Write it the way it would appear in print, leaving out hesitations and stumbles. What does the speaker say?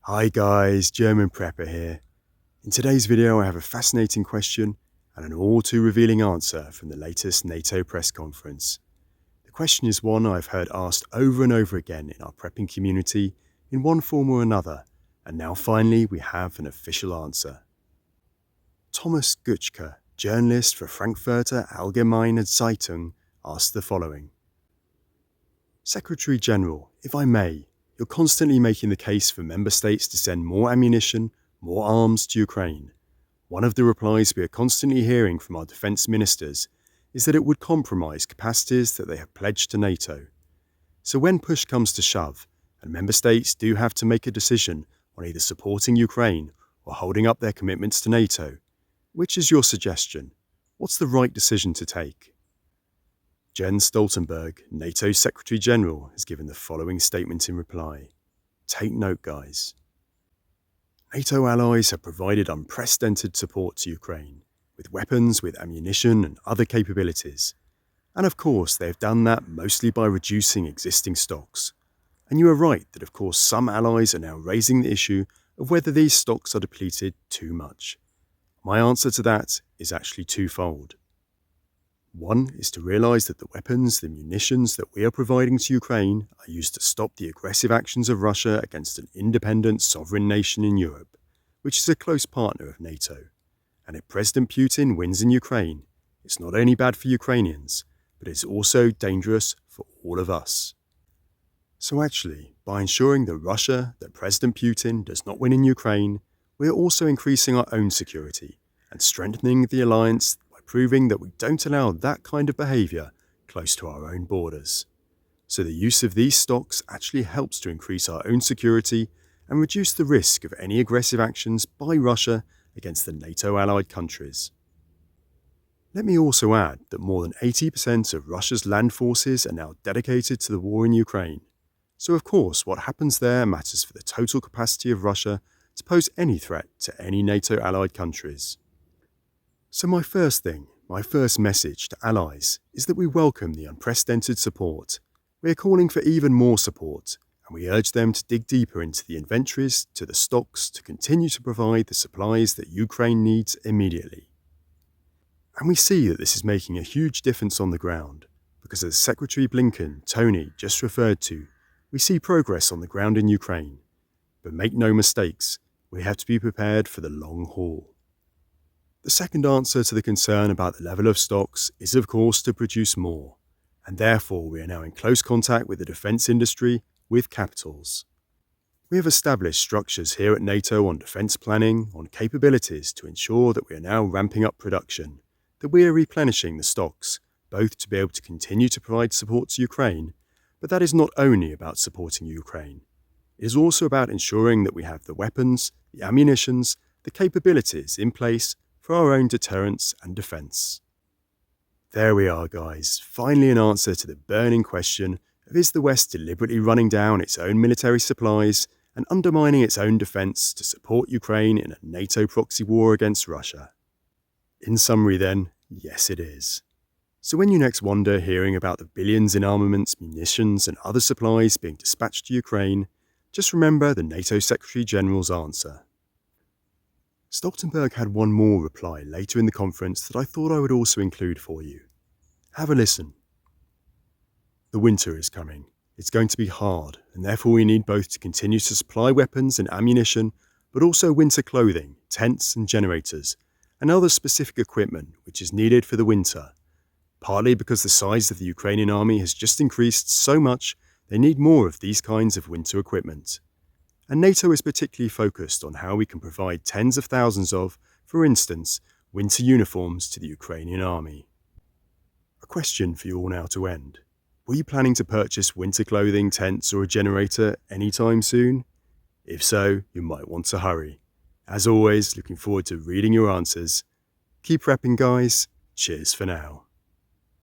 Hi guys, German Prepper here. In today's video I have a fascinating question and an all too revealing answer from the latest NATO press conference. The question is one I've heard asked over and over again in our prepping community in one form or another, and now finally we have an official answer. Thomas Gutschke, journalist for Frankfurter Allgemeine Zeitung, asked the following. Secretary General, if I may, you're constantly making the case for member states to send more ammunition, more arms to Ukraine. One of the replies we are constantly hearing from our defence ministers is that it would compromise capacities that they have pledged to NATO. So when push comes to shove, and member states do have to make a decision on either supporting Ukraine or holding up their commitments to NATO, which is your suggestion? What's the right decision to take? Jens Stoltenberg, NATO's Secretary General, has given the following statement in reply. Take note, guys. NATO allies have provided unprecedented support to Ukraine, with weapons, with ammunition and other capabilities. And of course, they have done that mostly by reducing existing stocks. And you are right that of course some allies are now raising the issue of whether these stocks are depleted too much. My answer to that is actually twofold. One is to realise that the weapons, the munitions that we are providing to Ukraine are used to stop the aggressive actions of Russia against an independent sovereign nation in Europe, which is a close partner of NATO. And if President Putin wins in Ukraine, it's not only bad for Ukrainians, but it's also dangerous for all of us. So actually, by ensuring that President Putin does not win in Ukraine, we are also increasing our own security and strengthening the alliance, proving that we don't allow that kind of behaviour close to our own borders. So the use of these stocks actually helps to increase our own security and reduce the risk of any aggressive actions by Russia against the NATO allied countries. Let me also add that more than 80% of Russia's land forces are now dedicated to the war in Ukraine. So of course what happens there matters for the total capacity of Russia to pose any threat to any NATO allied countries. So my first message to allies is that we welcome the unprecedented support. We are calling for even more support, and we urge them to dig deeper into the inventories, to the stocks, to continue to provide the supplies that Ukraine needs immediately. And we see that this is making a huge difference on the ground, because as Secretary Tony just referred to, we see progress on the ground in Ukraine. But make no mistakes, we have to be prepared for the long haul. The second answer to the concern about the level of stocks is of course to produce more, and therefore we are now in close contact with the defence industry, with capitals. We have established structures here at NATO on defence planning, on capabilities to ensure that we are now ramping up production, that we are replenishing the stocks, both to be able to continue to provide support to Ukraine, but that is not only about supporting Ukraine. It is also about ensuring that we have the weapons, the ammunitions, the capabilities in place for our own deterrence and defence. There we are, guys, finally an answer to the burning question of is the West deliberately running down its own military supplies and undermining its own defence to support Ukraine in a NATO proxy war against Russia? In summary then, yes it is. So when you next wonder hearing about the billions in armaments, munitions and other supplies being dispatched to Ukraine, just remember the NATO Secretary General's answer. Stoltenberg had one more reply later in the conference that I thought I would also include for you. Have a listen. The winter is coming. It's going to be hard, and therefore we need both to continue to supply weapons and ammunition, but also winter clothing, tents and generators, and other specific equipment which is needed for the winter. Partly because the size of the Ukrainian army has just increased so much, they need more of these kinds of winter equipment. And NATO is particularly focused on how we can provide tens of thousands of, for instance, winter uniforms to the Ukrainian army. A question for you all now to end. Were you planning to purchase winter clothing, tents or a generator anytime soon? If so, you might want to hurry. As always, looking forward to reading your answers. Keep prepping, guys. Cheers for now.